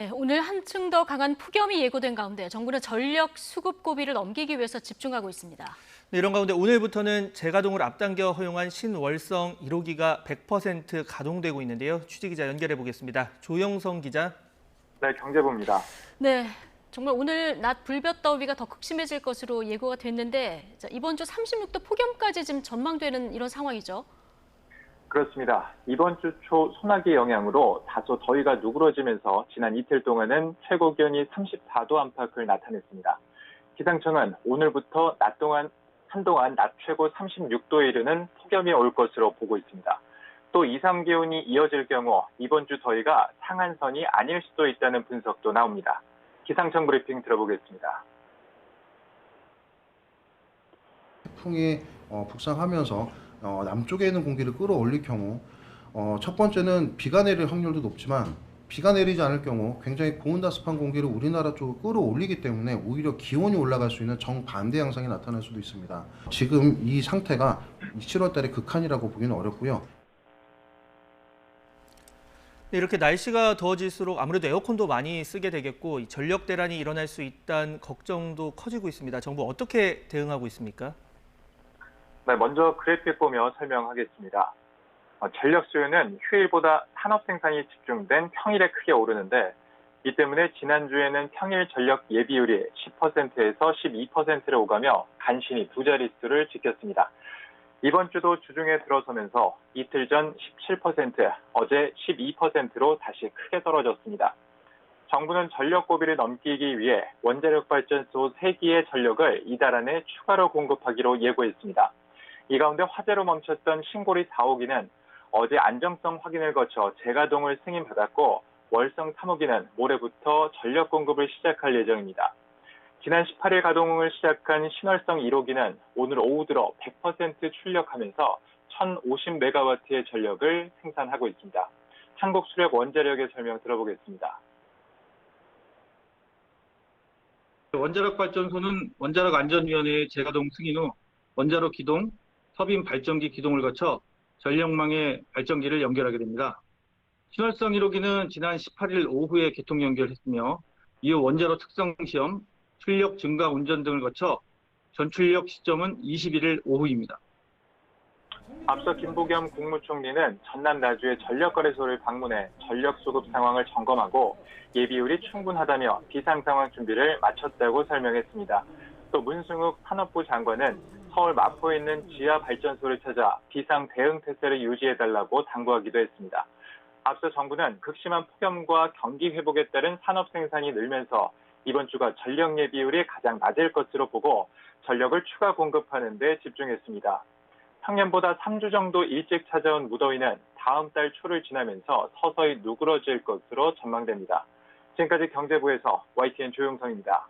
네, 오늘 한층 더 강한 폭염이 예고된 가운데 정부는 전력 수급 고비를 넘기기 위해서 집중하고 있습니다. 네, 이런 가운데 오늘부터는 재가동을 앞당겨 허용한 신월성 1호기가 100% 가동되고 있는데요. 취재기자 연결해 보겠습니다. 조영성 기자. 네, 경제부입니다. 네, 정말 오늘 낮 불볕더위가 더 극심해질 것으로 예고가 됐는데 이번 주 36도 폭염까지 지금 전망되는 이런 상황이죠. 그렇습니다. 이번 주 초 소나기 영향으로 다소 더위가 누그러지면서 지난 이틀 동안은 최고 기온이 34도 안팎을 나타냈습니다. 기상청은 오늘부터 한동안 낮 최고 36도에 이르는 폭염이 올 것으로 보고 있습니다. 또 이상 기온이 이어질 경우 이번 주 더위가 상한선이 아닐 수도 있다는 분석도 나옵니다. 기상청 브리핑 들어보겠습니다. 태풍이 북상하면서 남쪽에 있는 공기를 끌어올릴 경우 첫 번째는 비가 내릴 확률도 높지만 비가 내리지 않을 경우 굉장히 고온다습한 공기를 우리나라 쪽으로 끌어올리기 때문에 오히려 기온이 올라갈 수 있는 정반대 양상이 나타날 수도 있습니다. 지금 이 상태가 7월 달에 극한이라고 보기는 어렵고요. 네, 이렇게 날씨가 더워질수록 아무래도 에어컨도 많이 쓰게 되겠고 이 전력 대란이 일어날 수 있다는 걱정도 커지고 있습니다. 정부 어떻게 대응하고 있습니까? 네, 먼저 그래픽 보며 설명하겠습니다. 전력 수요는 휴일보다 산업 생산이 집중된 평일에 크게 오르는데 이 때문에 지난주에는 평일 전력 예비율이 10%에서 12%를 오가며 간신히 두 자릿수를 지켰습니다. 이번 주도 주중에 들어서면서 이틀 전 17%, 어제 12%로 다시 크게 떨어졌습니다. 정부는 전력 고비를 넘기기 위해 원자력 발전소 3기의 전력을 이달 안에 추가로 공급하기로 예고했습니다. 이 가운데 화재로 멈췄던 신고리 4호기는 어제 안정성 확인을 거쳐 재가동을 승인받았고 월성 3호기는 모레부터 전력 공급을 시작할 예정입니다. 지난 18일 가동을 시작한 신월성 1호기는 오늘 오후 들어 100% 출력하면서 1050메가와트의 전력을 생산하고 있습니다. 한국수력원자력의 설명 들어보겠습니다. 원자력 발전소는 원자력 안전위원회의 재가동 승인 후 원자로 기동, 터빈 발전기 기동을 거쳐 전력망에 발전기를 연결하게 됩니다. 신월성 1호기는 지난 18일 오후에 개통 연결했으며 이후 원자로 특성 시험, 출력 증가 운전 등을 거쳐 전출력 시점은 21일 오후입니다. 앞서 김부겸 국무총리는 전남 나주의 전력거래소를 방문해 전력 수급 상황을 점검하고 예비율이 충분하다며 비상 상황 준비를 마쳤다고 설명했습니다. 또 문승욱 산업부 장관은 서울 마포에 있는 지하 발전소를 찾아 비상 대응 태세를 유지해달라고 당부하기도 했습니다. 앞서 정부는 극심한 폭염과 경기 회복에 따른 산업 생산이 늘면서 이번 주가 전력 예비율이 가장 낮을 것으로 보고 전력을 추가 공급하는 데 집중했습니다. 평년보다 3주 정도 일찍 찾아온 무더위는 다음 달 초를 지나면서 서서히 누그러질 것으로 전망됩니다. 지금까지 경제부에서 YTN 조용성입니다.